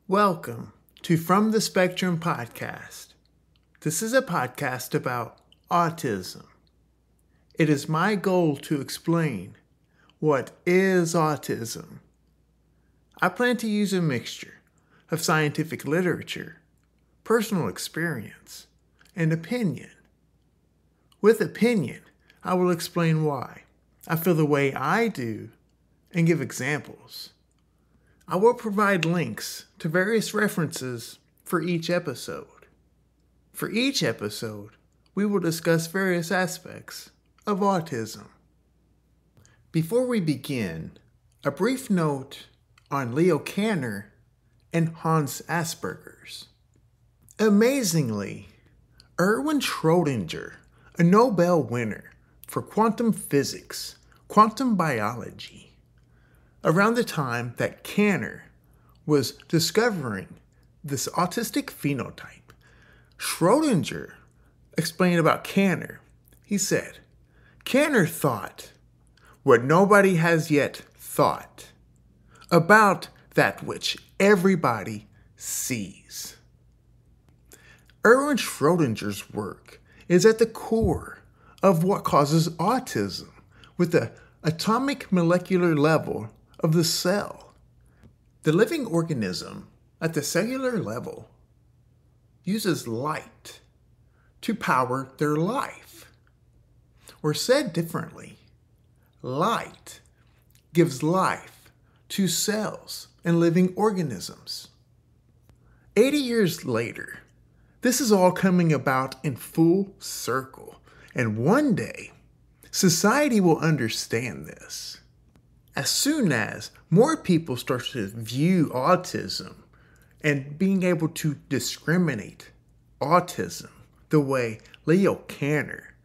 Welcome to From the Spectrum podcast. This is a podcast about autism. It is my goal to explain what is autism. I plan to use a mixture of scientific literature, personal experience, and opinion. With opinion, I will explain why I feel the way I do and give examples. I will provide links to various references for each episode. For each episode, we will discuss various aspects of autism. Before we begin, a brief note on Leo Kanner and Hans Asperger's. Amazingly, Erwin Schrödinger, a Nobel winner for quantum physics, quantum biology, around the time that Kanner was discovering this autistic phenotype, Schrödinger explained about Kanner. He said, Kanner thought what nobody has yet thought about that which everybody sees. Erwin Schrödinger's work is at the core of what causes autism with the atomic molecular level of the cell. The living organism at the cellular level uses light to power their life. Or said differently, light gives life to cells and living organisms. 80 years later, this is all coming about in full circle, and one day, society will understand this. As soon as more people start to view autism and being able to discriminate autism the way Leo Kanner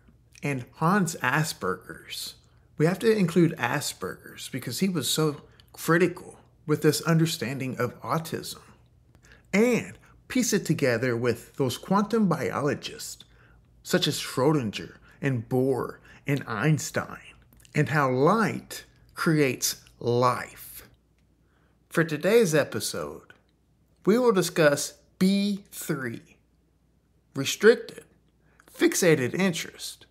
and Hans Asperger's, we have to include Asperger's because he was so critical with this understanding of autism, and piece it together with those quantum biologists such as Schrödinger and Bohr and Einstein, and how light creates life. For today's episode, we will discuss B.3, restricted, fixated interest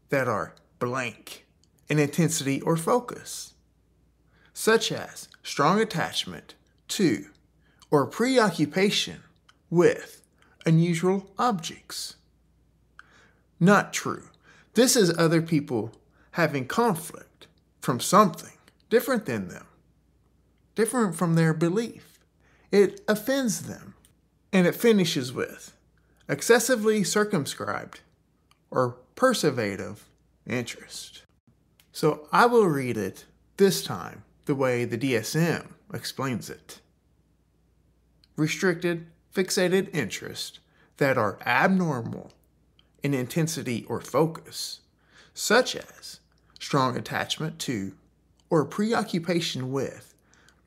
that are blank in intensity or focus, such as strong attachment to or preoccupation with unusual objects. Not true. This is other people having conflict from something different than them, different from their belief. It offends them. And it finishes with excessively circumscribed or perseverative interest. So I will read it this time the way the DSM explains it. Restricted, fixated interest that are abnormal in intensity or focus, such as strong attachment to or preoccupation with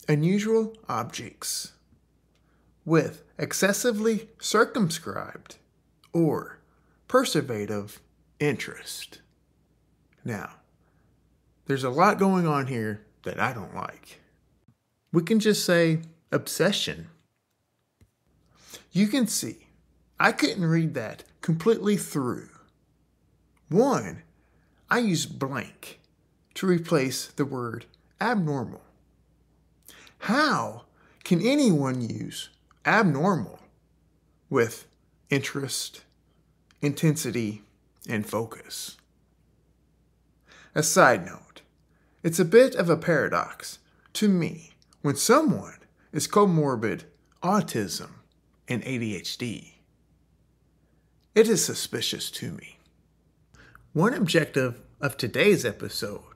unusual objects, with excessively circumscribed or perseverative interest. Now, there's a lot going on here that I don't like. We can just say obsession. You can see, I couldn't read that completely through. One, I use blank to replace the word abnormal. How can anyone use abnormal with interest, intensity, and focus? A side note, it's a bit of a paradox to me when someone is comorbid autism and ADHD. It is suspicious to me. One objective of today's episode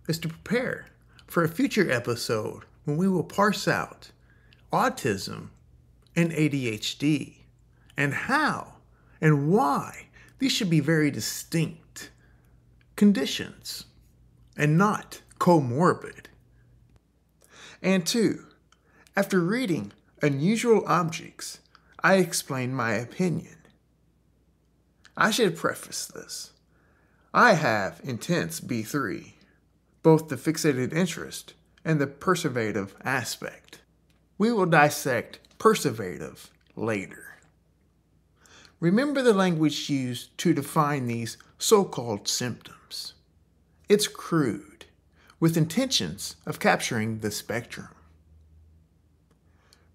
is to prepare for a future episode when we will parse out autism and ADHD and how and why these should be very distinct conditions and not comorbid. And two, after reading unusual objects, I explain my opinion. I should preface this. I have intense B.3, both the fixated interest and the perseverative aspect. We will dissect Perseverative later. Remember the language used to define these so-called symptoms. It's crude, with intentions of capturing the spectrum.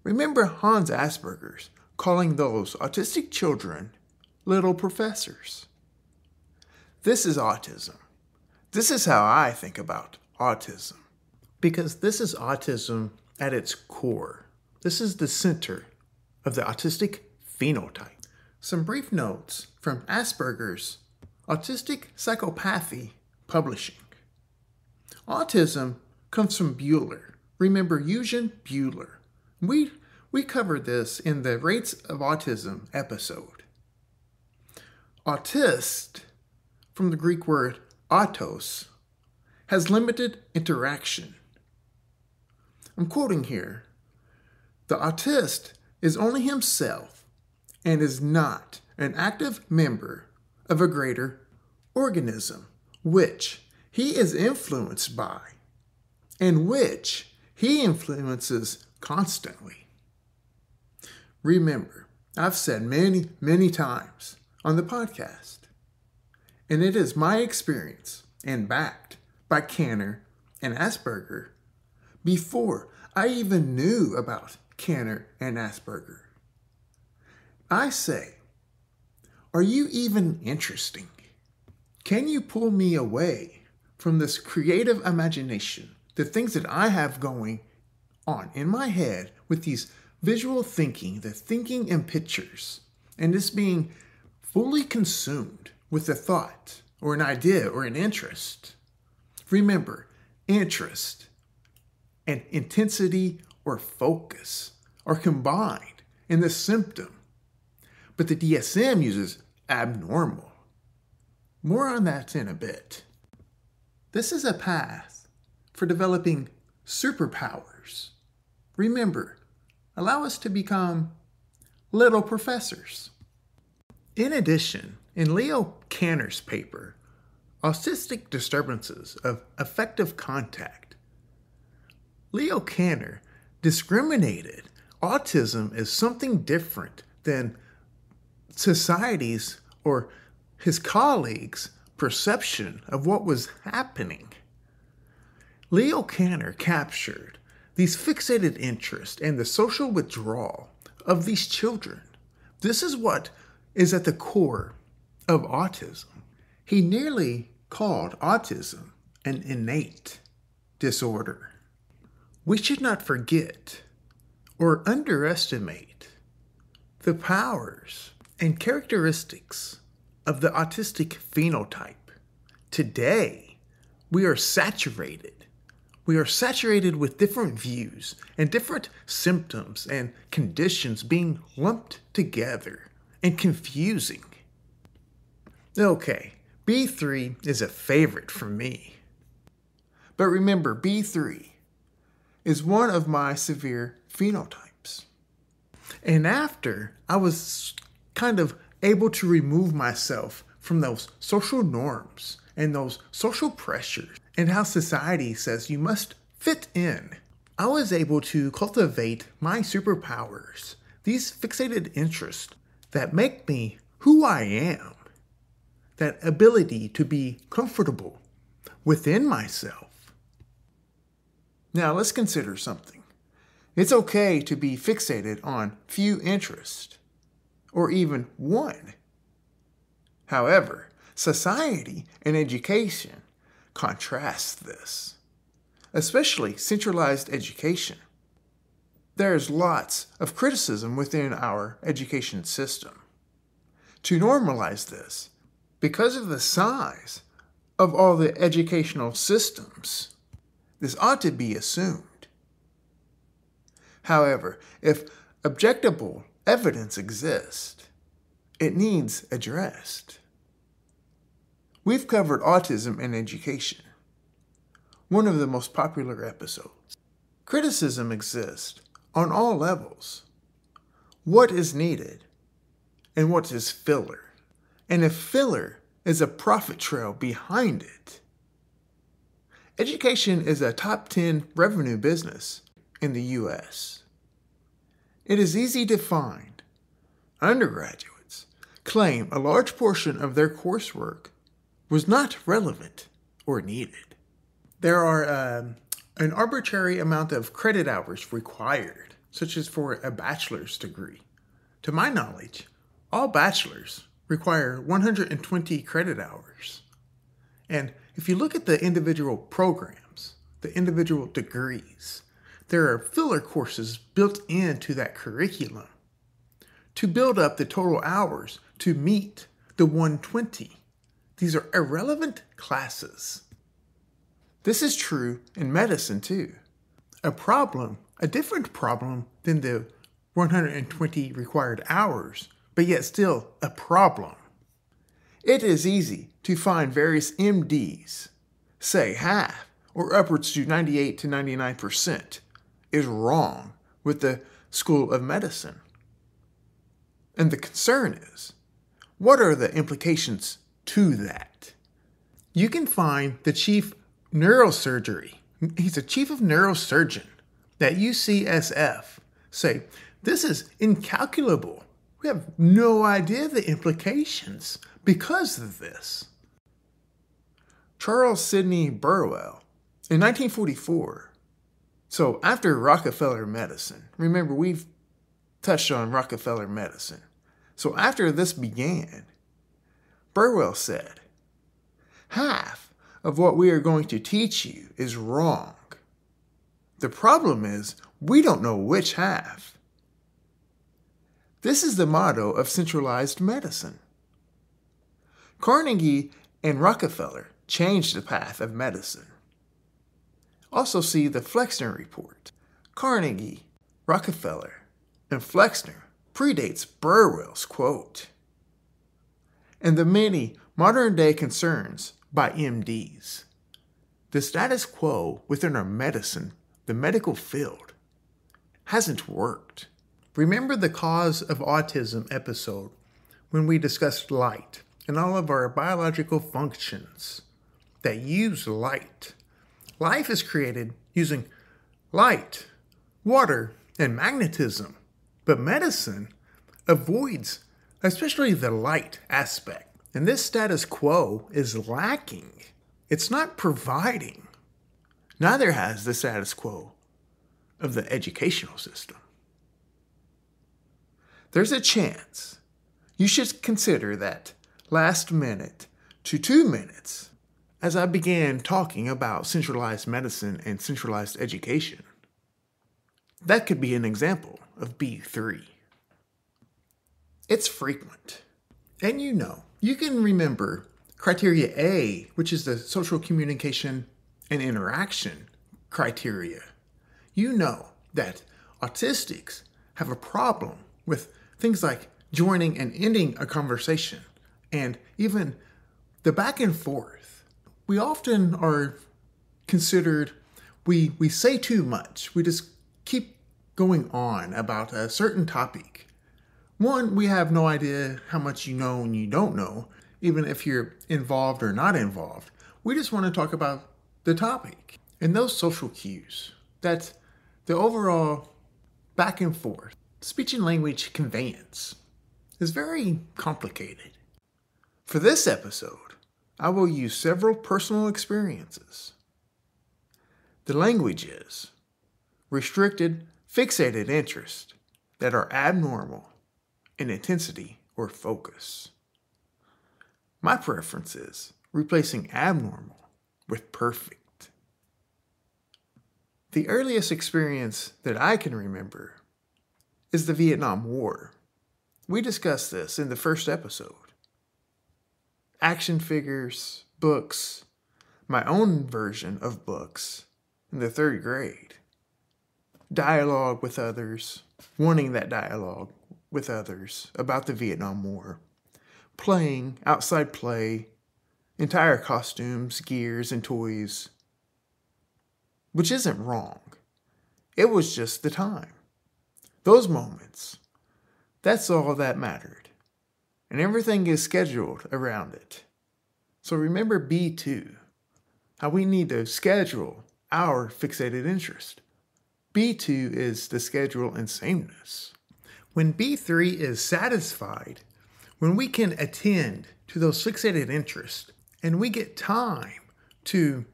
Remember Hans Asperger's calling those autistic children little professors. This is autism. This is how I think about autism. Because this is autism at its core. This is the center of the autistic phenotype. Some brief notes from Asperger's Autistic Psychopathy Publishing. Autism comes from Bueller. Remember Eugen Bueller. We covered this in the Rates of Autism episode. Autist, from the Greek word autos, has limited interaction. I'm quoting here. The autist is only himself and is not an active member of a greater organism, which he is influenced by and which he influences constantly. Remember, I've said many times on the podcast, and it is my experience and backed by Kanner and Asperger before I even knew about Kanner and Asperger. I say, are you even interesting? Can you pull me away from this creative imagination, the things that I have going on in my head with these visual thinking, the thinking in pictures, and this being fully consumed with a thought or an idea or an interest? Remember, interest and intensity or focus are combined in the symptom, but the DSM uses abnormal. More on that in a bit. This is a path for developing superpowers. Remember, allow us to become little professors. In addition, in Leo Kanner's paper, Autistic Disturbances of Affective Contact, Leo Kanner discriminated autism as something different than society's or his colleagues' perception of what was happening. Leo Kanner captured these fixated interests and the social withdrawal of these children. This is what is at the core of autism. He nearly called autism an innate disorder. We should not forget or underestimate the powers and characteristics of the autistic phenotype. Today, we are saturated. We are saturated with different views and different symptoms and conditions being lumped together and confusing. Okay, B.3 is a favorite for me. But remember, B.3 is one of my severe phenotypes. And after I was kind of able to remove myself from those social norms and those social pressures and how society says you must fit in, I was able to cultivate my superpowers, these fixated interests that make me who I am, that ability to be comfortable within myself. Now let's consider something. It's okay to be fixated on few interests, or even one. However, society and education contrast this, especially centralized education. There's lots of criticism within our education system. To normalize this, because of the size of all the educational systems, this ought to be assumed. However, if objectable evidence exists, it needs addressed. We've covered autism and education, one of the most popular episodes. Criticism exists on all levels. What is needed and what is filler? And if filler is a profit trail behind it. Education is a top 10 revenue business in the U.S. It is easy to find. Undergraduates claim a large portion of their coursework was not relevant or needed. There are an arbitrary amount of credit hours required, such as for a bachelor's degree. To my knowledge, all bachelors require 120 credit hours. And if you look at the individual programs, the individual degrees, there are filler courses built into that curriculum to build up the total hours to meet the 120. These are irrelevant classes. This is true in medicine too. A different problem than the 120 required hours, but yet still a problem. It is easy to find various MDs say half or upwards to 98 to 99% is wrong with the School of Medicine. And the concern is, what are the implications to that? You can find the chief neurosurgery, he's a chief of neurosurgeon at UCSF, say, this is incalculable. We have no idea the implications because of this. Charles Sidney Burwell, in 1944, so after Rockefeller medicine, remember we've touched on Rockefeller medicine. So after this began, Burwell said, half of what we are going to teach you is wrong. The problem is we don't know which half. This is the motto of centralized medicine. Carnegie and Rockefeller changed the path of medicine. Also see the Flexner Report. Carnegie, Rockefeller, and Flexner predates Burwell's quote. And the many modern-day concerns by MDs. The status quo within our medicine, the medical field, hasn't worked. Remember the cause of autism episode when we discussed light and all of our biological functions that use light. Life is created using light, water, and magnetism, but medicine avoids especially the light aspect. And this status quo is lacking. It's not providing. Neither has the status quo of the educational system. There's a chance you should consider that last minute to 2 minutes as I began talking about centralized medicine and centralized education. That could be an example of B.3. It's frequent. And you can remember criteria A, which is the social communication and interaction criteria. You know that autistics have a problem with things like joining and ending a conversation and even the back and forth. We often are considered, we say too much. We just keep going on about a certain topic. One, we have no idea how much you know and you don't know, even if you're involved or not involved. We just want to talk about the topic. And those social cues, that's the overall back and forth, speech and language conveyance is very complicated. For this episode, I will use several personal experiences. The language is restricted, fixated interest that are abnormal in intensity or focus. My preference is replacing abnormal with perfect. The earliest experience that I can remember is the Vietnam War. We discussed this in the first episode. Action figures, books, my own version of books in the 3rd grade. Dialogue with others, wanting that dialogue with others about the Vietnam War. Playing, outside play, entire costumes, gears, and toys. Which isn't wrong. It was just the time. Those moments. That's all that mattered. And everything is scheduled around it. So remember B2, how we need to schedule our fixated interest. B2 is the schedule and sameness. When B3 is satisfied, when we can attend to those fixated interests and we get time to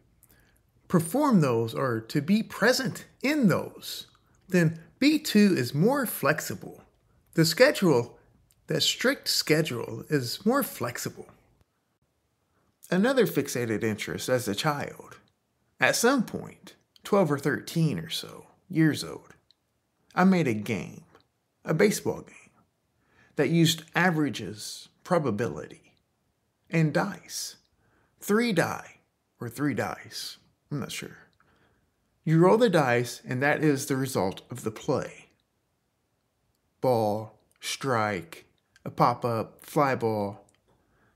perform those or to be present in those, then B2 is more flexible. The strict schedule is more flexible. Another fixated interest as a child, at some point, 12 or 13 or so years old, I made a game, a baseball game, that used averages, probability, and dice. 3 die, or 3 dice, I'm not sure. You roll the dice, and that is the result of the play. Ball, strike, a pop-up, fly ball,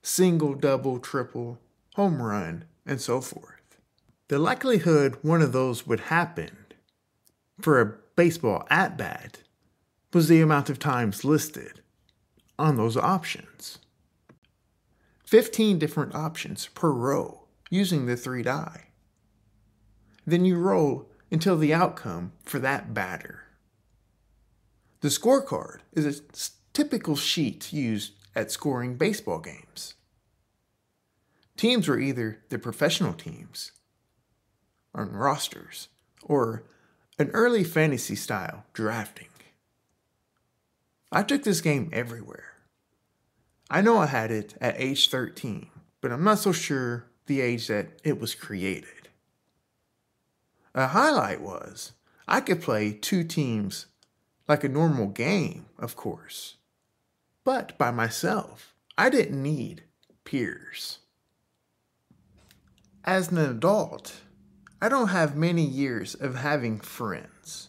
single, double, triple, home run, and so forth. The likelihood one of those would happen for a baseball at-bat was the amount of times listed on those options. 15 different options per row using the 3 die. Then you roll until the outcome for that batter. The scorecard is a typical sheet used at scoring baseball games. Teams were either the professional teams on rosters or an early fantasy style drafting. I took this game everywhere. I know I had it at age 13, but I'm not so sure the age that it was created. A highlight was I could play 2 teams like a normal game, of course, but by myself. I didn't need peers. As an adult, I don't have many years of having friends,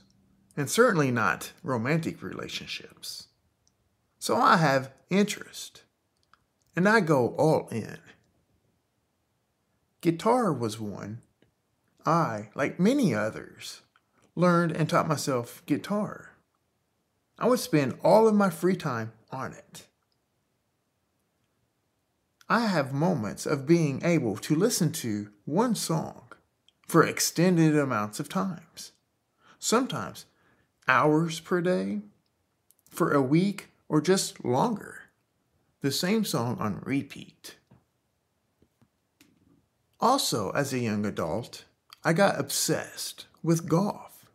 and certainly not romantic relationships. So I have interest, and I go all in. Guitar was one. I, like many others, learned and taught myself guitar. I would spend all of my free time on it. I have moments of being able to listen to one song for extended amounts of times. Sometimes hours per day, for a week, or just longer. The same song on repeat. Also, as a young adult, I got obsessed with golf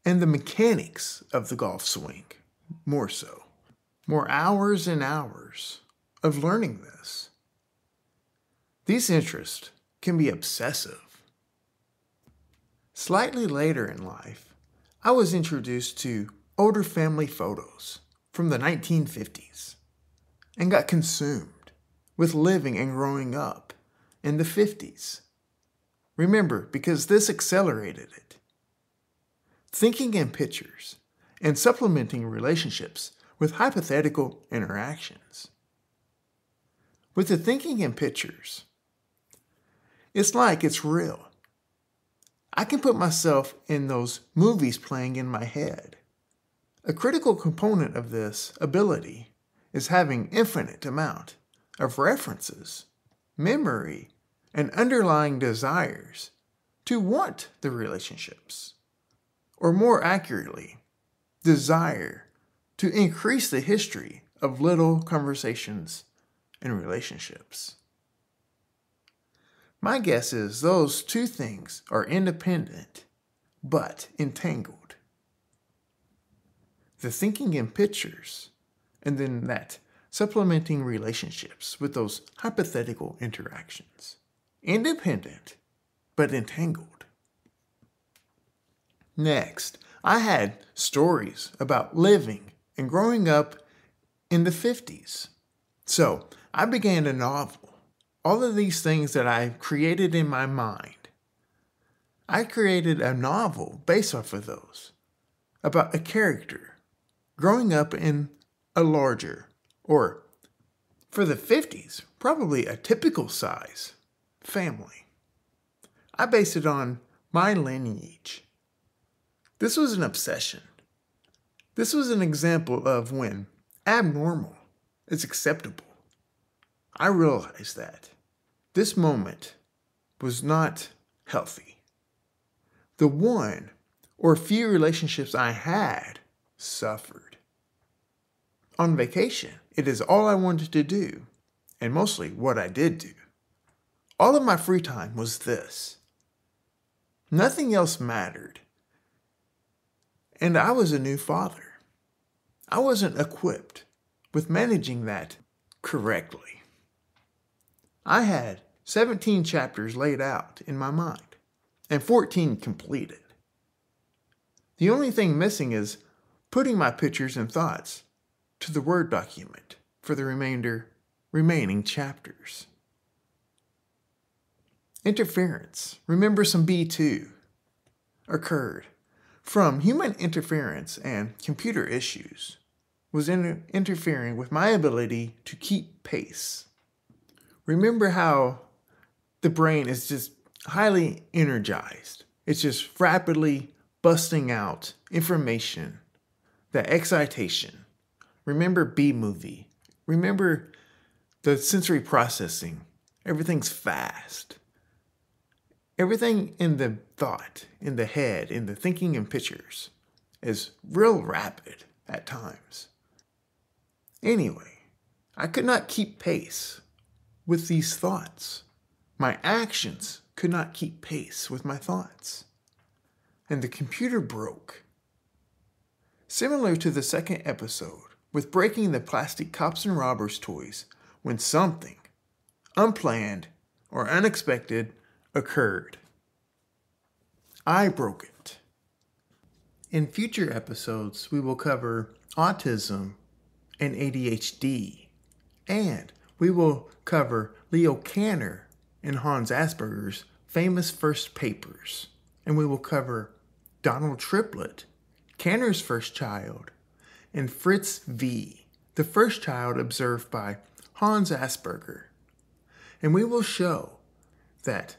and the mechanics of the golf swing, more so. More hours and hours of learning this. These interests can be obsessive. Slightly later in life, I was introduced to older family photos from the 1950s and got consumed with living and growing up in the 50s. Remember, because this accelerated it. Thinking in pictures and supplementing relationships with hypothetical interactions. With the thinking in pictures, it's like it's real. I can put myself in those movies playing in my head. A critical component of this ability is having infinite amount of references, memory, and underlying desires to want the relationships. Or more accurately, desire to increase the history of little conversations and relationships. My guess is those 2 things are independent, but entangled. The thinking in pictures, and then that supplementing relationships with those hypothetical interactions. Independent, but entangled. Next, I had stories about living and growing up in the 50s. So I began a novel. All of these things that I created in my mind. I created a novel based off of those, about a character growing up in a larger, or for the 50s, probably a typical size family. I based it on my lineage. This was an obsession. This was an example of when abnormal is acceptable. I realized that this moment was not healthy. The one or few relationships I had suffered. On vacation, it is all I wanted to do, and mostly what I did do. All of my free time was this. Nothing else mattered. And I was a new father. I wasn't equipped with managing that correctly. I had 17 chapters laid out in my mind and 14 completed. The only thing missing is putting my pictures and thoughts to the Word document for the remaining chapters. Interference, remember some B.3, occurred from human interference and computer issues, was interfering with my ability to keep pace. Remember how the brain is just highly energized. It's just rapidly busting out information, the excitation. Remember B-movie. Remember the sensory processing. Everything's fast. Everything in the thought, in the head, in the thinking and pictures is real rapid at times. Anyway, I could not keep pace with these thoughts. My actions could not keep pace with my thoughts. And the computer broke. Similar to the second episode with breaking the plastic cops and robbers toys when something unplanned or unexpected occurred. I broke it. In future episodes, we will cover autism and ADHD, and we will cover Leo Kanner and Hans Asperger's famous first papers, and we will cover Donald Triplett, Kanner's first child, and Fritz V, the first child observed by Hans Asperger. And we will show that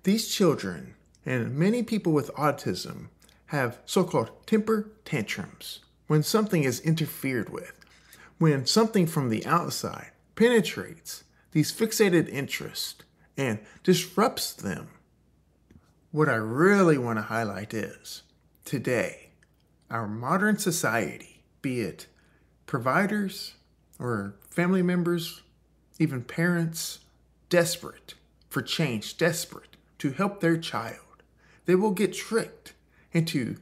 these children and many people with autism have so-called temper tantrums when something is interfered with, when something from the outside penetrates these fixated interests and disrupts them. What I really want to highlight is, today, our modern society, be it providers or family members, even parents, desperate for change, desperate to help their child, they will get tricked into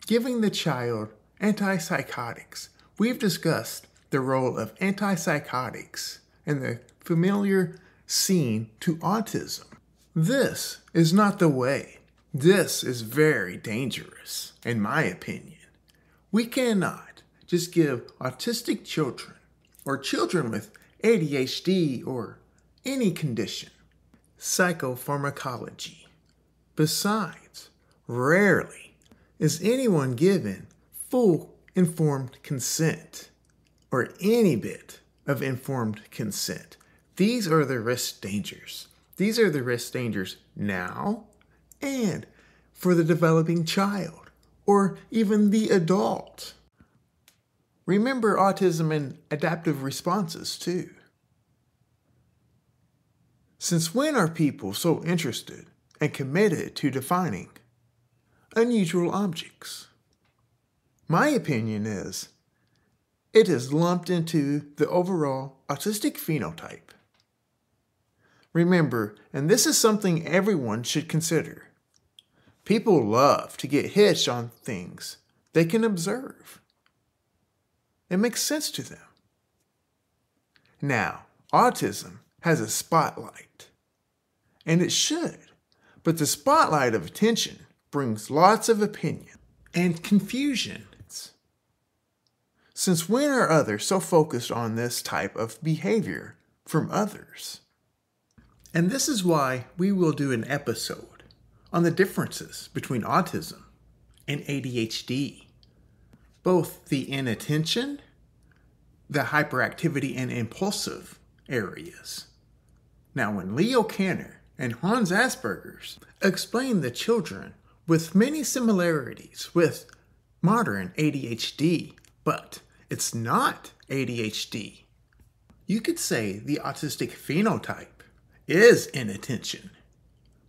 giving the child antipsychotics. We've discussed the role of antipsychotics and the familiar scene to autism. This is not the way. This is very dangerous, in my opinion. We cannot just give autistic children or children with ADHD or any condition psychopharmacology. Besides, rarely is anyone given full informed consent or any bit of informed consent. These are the risk dangers. These are the risk dangers now and for the developing child or even the adult. Remember autism and adaptive responses too. Since when are people so interested and committed to defining unusual objects? My opinion is it is lumped into the overall autistic phenotype. Remember, and this is something everyone should consider, people love to get hitched on things they can observe. It makes sense to them. Now, autism has a spotlight, and it should, but the spotlight of attention brings lots of opinion and confusion. Since when are others so focused on this type of behavior from others? And this is why we will do an episode on the differences between autism and ADHD, both the inattention, the hyperactivity and impulsive areas. Now, when Leo Kanner and Hans Asperger's explain the children with many similarities with modern ADHD, but it's not ADHD. You could say the autistic phenotype is inattention,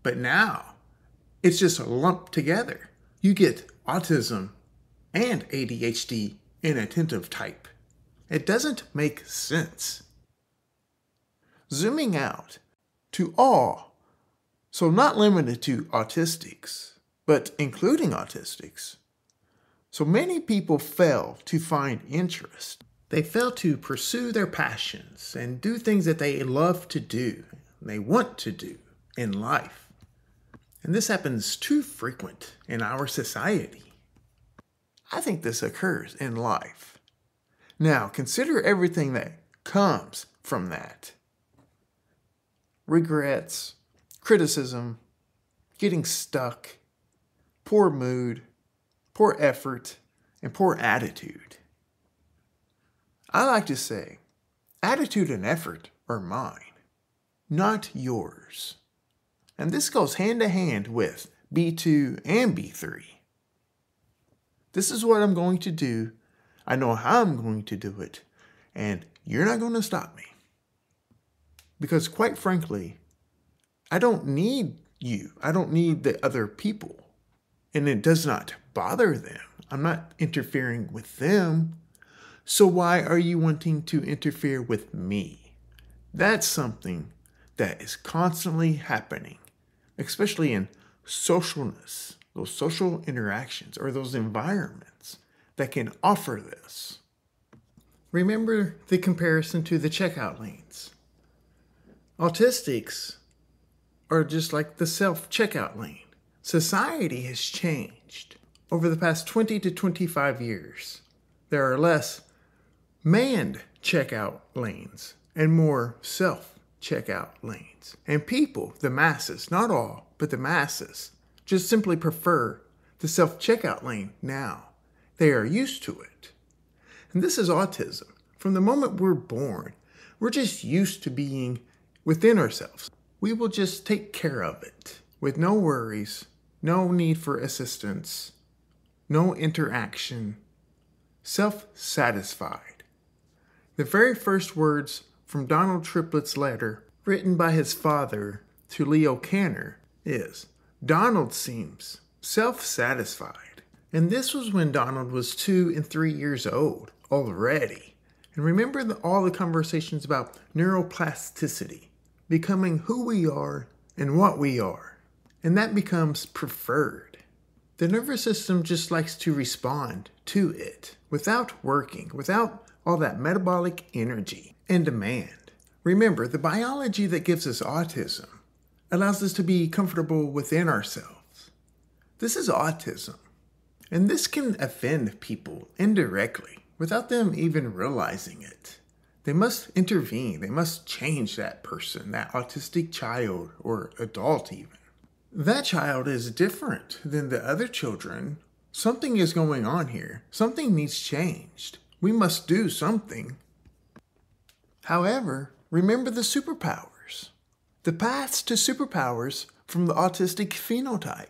but now it's just lumped together you get autism and ADHD inattentive type. It doesn't make sense. Zooming out to all, so not limited to autistics, but including autistics. So many people fail to find interest. They fail to pursue their passions and do things that they love to do, they want to do in life. And this happens too frequent in our society. I think this occurs in life. Now, consider everything that comes from that. Regrets, criticism, getting stuck, poor mood, poor effort, and poor attitude. I like to say, attitude and effort are mine, not yours. And this goes hand to hand with B.2 and B.3. This is what I'm going to do. I know how I'm going to do it. And you're not going to stop me. Because quite frankly, I don't need you. I don't need the other people. And it does not bother them. I'm not interfering with them. So why are you wanting to interfere with me? That's something that is constantly happening, especially in socialness, those social interactions or those environments that can offer this. Remember the comparison to the checkout lanes. Autistics are just like the self-checkout lane. Society has changed. Over the past 20 to 25 years, there are less manned checkout lanes and more self-checkout lanes. And people, the masses, not all, but the masses, just simply prefer the self-checkout lane now. They are used to it. And this is autism. From the moment we're born, we're just used to being within ourselves. We will just take care of it with no worries, no need for assistance, no interaction, self-satisfied. The very first words from Donald Triplett's letter, written by his father to Leo Kanner, is, Donald seems self-satisfied. And this was when Donald was 2 and 3 years old already. And remember all the conversations about neuroplasticity, becoming who we are and what we are. And that becomes preferred. The nervous system just likes to respond to it without working, without all that metabolic energy and demand. Remember, the biology that gives us autism allows us to be comfortable within ourselves. This is autism. And this can offend people indirectly without them even realizing it. They must intervene. They must change that person, that autistic child or adult even. That child is different than the other children. Something is going on here. Something needs changed. We must do something. However, remember the superpowers. The paths to superpowers from the autistic phenotype.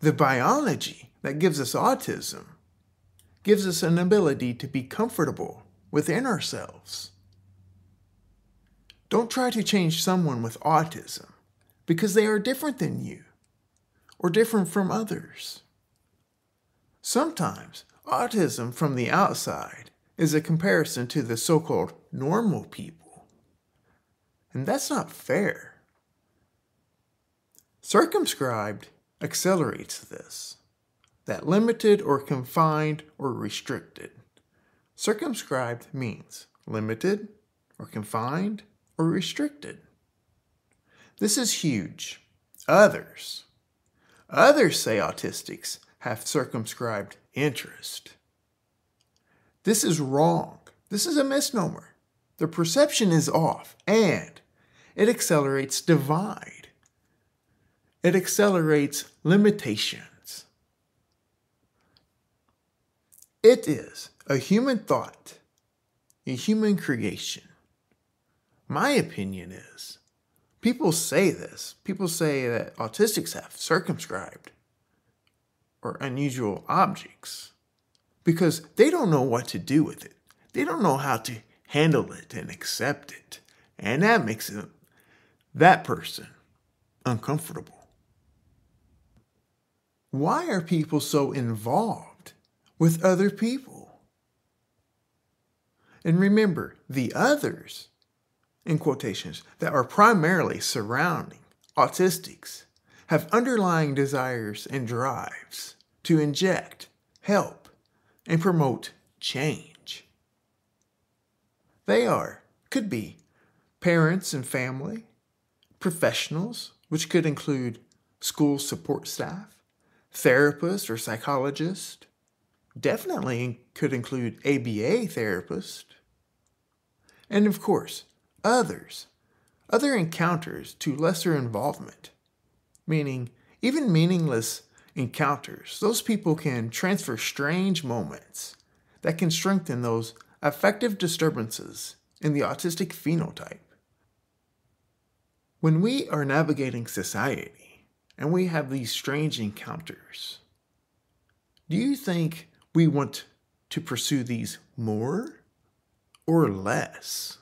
The biology that gives us autism gives us an ability to be comfortable within ourselves. Don't try to change someone with autism because they are different than you or different from others. Sometimes autism from the outside is a comparison to the so-called normal people. And that's not fair. Circumscribed accelerates this. That limited or confined or restricted. Circumscribed means limited or confined or restricted. This is huge. Others say autistics have circumscribed interest. This is wrong. This is a misnomer. The perception is off and it accelerates divide. It accelerates limitations. It is a human thought, a human creation. My opinion is, people say this. People say that autistics have circumscribed or unusual objects because they don't know what to do with it. They don't know how to handle it and accept it. And that makes that person uncomfortable. Why are people so involved with other people? And remember, the others, in quotations, that are primarily surrounding autistics have underlying desires and drives to inject, help, and promote change. They could be parents and family, professionals, which could include school support staff, therapists or psychologists, definitely could include ABA therapists, and of course, other encounters to lesser involvement, meaning even meaningless encounters. Those people can transfer strange moments that can strengthen those affective disturbances in the autistic phenotype. When we are navigating society and we have these strange encounters, do you think we want to pursue these more or less?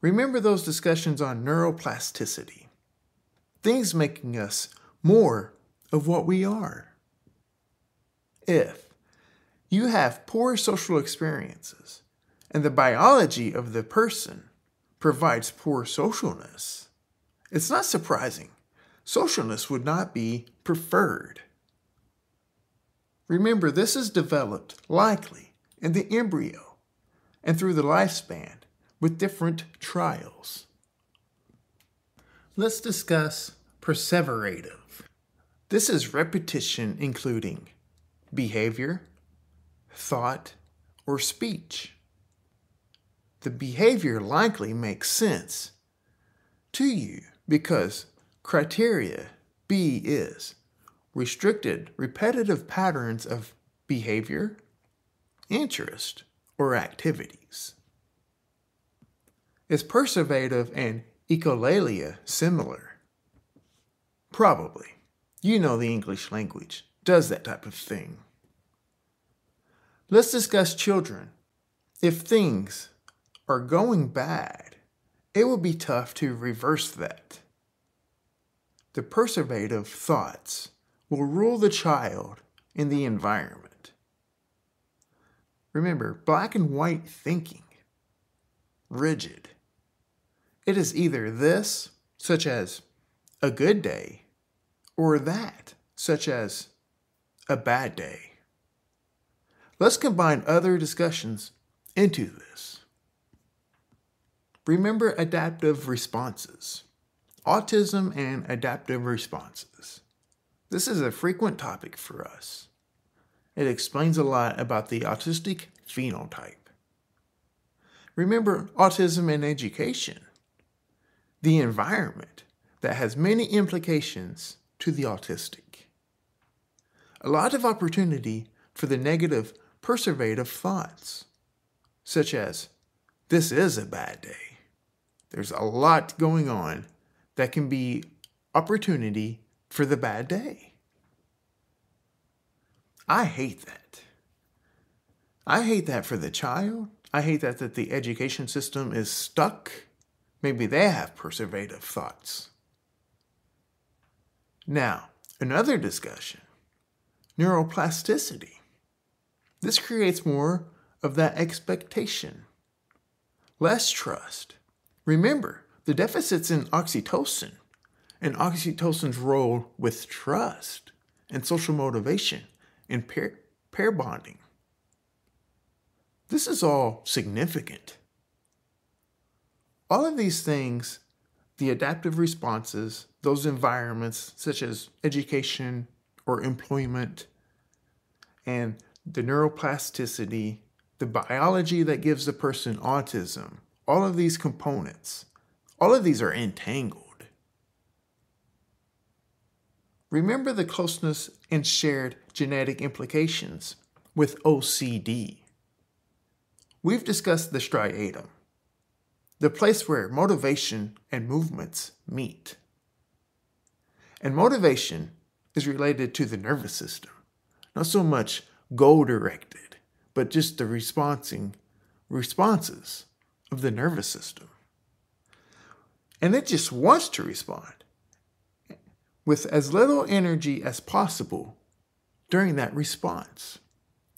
Remember those discussions on neuroplasticity, things making us more of what we are. If you have poor social experiences and the biology of the person provides poor socialness, it's not surprising socialness would not be preferred. Remember, this is developed likely in the embryo and through the lifespan with different trials. Let's discuss perseverative. This is repetition including behavior, thought, or speech. The behavior likely makes sense to you because criteria B is restricted, repetitive patterns of behavior, interest, or activities. Is perseverative and echolalia similar? Probably. You know the English language does that type of thing. Let's discuss children. If things are going bad, it will be tough to reverse that. The perseverative thoughts will rule the child in the environment. Remember, black and white thinking, rigid. It is either this, such as a good day, or that, such as a bad day. Let's combine other discussions into this. Remember adaptive responses. Autism and adaptive responses. This is a frequent topic for us. It explains a lot about the autistic phenotype. Remember autism and education, the environment that has many implications to the autistic. A lot of opportunity for the negative perseverative thoughts, such as, this is a bad day. There's a lot going on that can be opportunity for the bad day. I hate that. I hate that for the child. I hate that the education system is stuck. Maybe they have perseverative thoughts. Now, another discussion, neuroplasticity. This creates more of that expectation, less trust. Remember, the deficits in oxytocin and oxytocin's role with trust and social motivation and pair bonding. This is all significant. All of these things, the adaptive responses, those environments such as education or employment, and the neuroplasticity, the biology that gives the person autism, all of these components, all of these are entangled. Remember the closeness and shared genetic implications with OCD. We've discussed the striatum, the place where motivation and movements meet. And motivation is related to the nervous system, not so much goal-directed, but just the responses of the nervous system. And it just wants to respond with as little energy as possible during that response.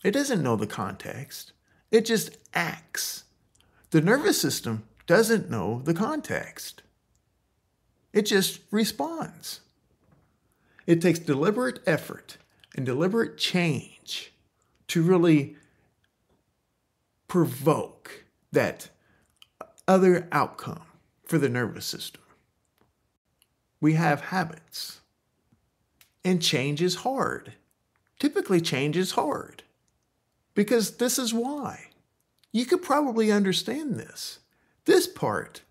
It doesn't know the context. It just acts. The nervous system doesn't know the context. It just responds. It takes deliberate effort and deliberate change to really provoke that other outcome for the nervous system. We have habits, and change is hard. Typically, change is hard because this is why. You could probably understand this. This part,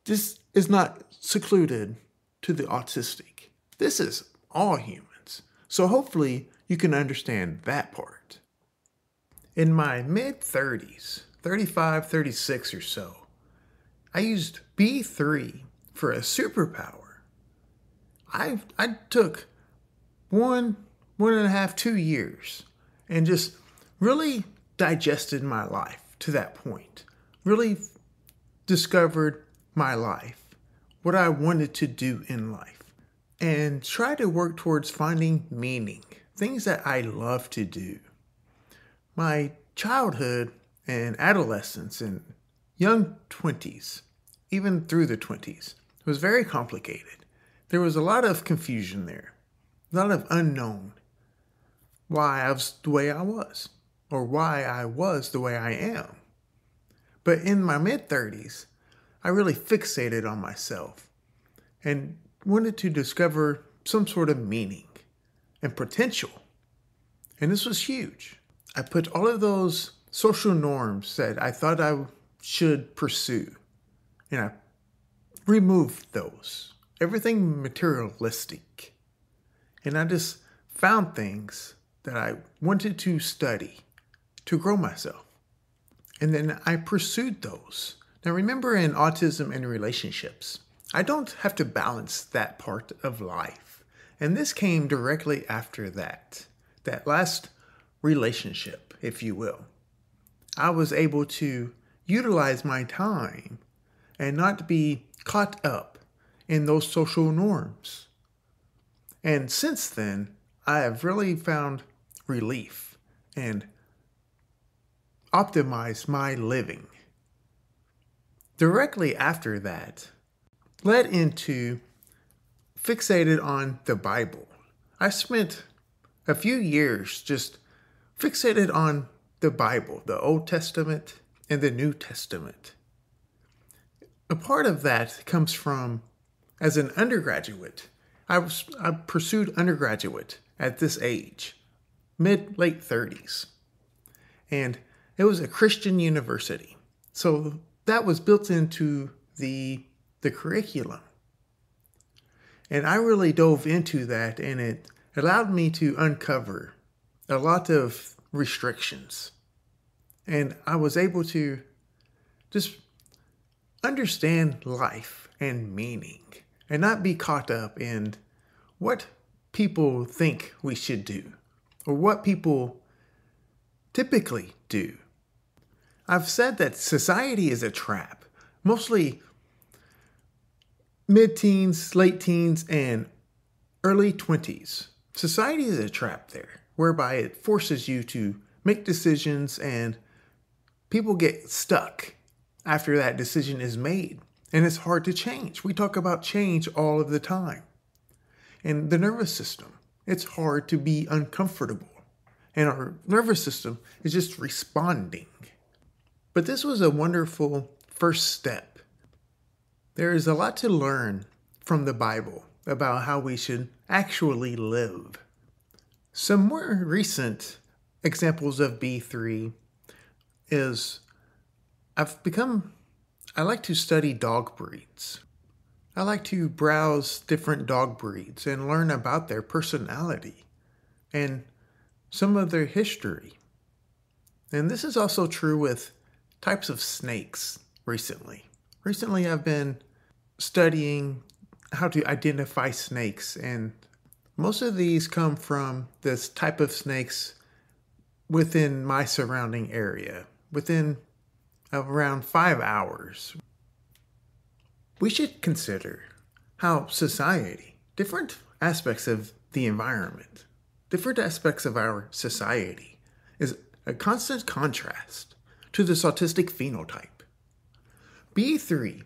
this is not secluded to the autistic. This is all humans. So hopefully you can understand that part. In my mid-30s, 35, 36 or so, I used B.3 for a superpower. I took 1.5, 2 years and just really digested my life to that point. Really discovered my life, what I wanted to do in life, and tried to work towards finding meaning, things that I love to do. My childhood and adolescence and young 20s, even through the 20s, was very complicated. There was a lot of confusion there, a lot of unknown. Why I was the way I was, or why I was the way I am. But in my mid-30s, I really fixated on myself and wanted to discover some sort of meaning and potential. And this was huge. I put all of those social norms that I thought I should pursue, and I removed those. Everything materialistic. And I just found things that I wanted to study to grow myself. And then I pursued those. Now remember, in autism and relationships, I don't have to balance that part of life. And this came directly after that last relationship, if you will. I was able to utilize my time and not be caught up in those social norms. And since then, I have really found relief and optimized my living. Directly after that, led into fixated on the Bible. I spent a few years just fixated on the Bible, the Old Testament and the New Testament. A part of that comes from, as an undergraduate, I pursued undergraduate at this age, late 30s. And it was a Christian university. So that was built into the curriculum. And I really dove into that, and it allowed me to uncover a lot of restrictions. And I was able to just understand life and meaning and not be caught up in what people think we should do or what people typically do. I've said that society is a trap, mostly mid-teens, late teens, and early 20s. Society is a trap there, whereby it forces you to make decisions and people get stuck after that decision is made. And it's hard to change. We talk about change all of the time. And the nervous system, it's hard to be uncomfortable. And our nervous system is just responding. But this was a wonderful first step. There is a lot to learn from the Bible about how we should actually live. Some more recent examples of B.3 is I like to study dog breeds. I like to browse different dog breeds and learn about their personality and some of their history. And this is also true with types of snakes recently. Recently, I've been studying how to identify snakes, and most of these come from this type of snakes within my surrounding area, within around 5 hours. We should consider how society, different aspects of the environment, different aspects of our society is a constant contrast to this autistic phenotype. B.3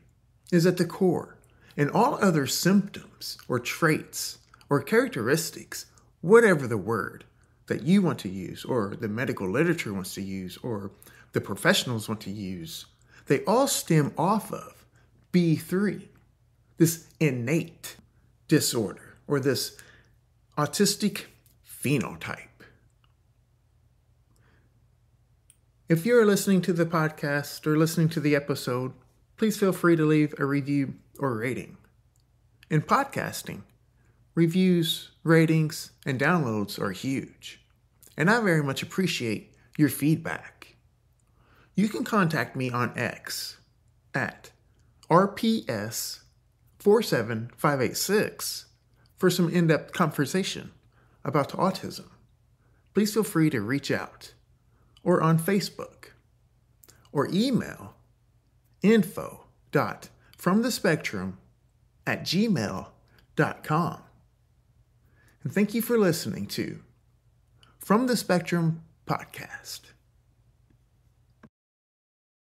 is at the core, and all other symptoms or traits or characteristics, whatever the word that you want to use, or the medical literature wants to use, or the professionals want to use, they all stem off of B.3, this innate disorder, or this autistic phenotype. If you're listening to the podcast or listening to the episode, please feel free to leave a review or rating. In podcasting, reviews, ratings, and downloads are huge, and I very much appreciate your feedback. You can contact me on X at RPS47586 for some in-depth conversation about autism. Please feel free to reach out, or on Facebook, or email info.fromthespectrum@gmail.com. And thank you for listening to From the Spectrum Podcast.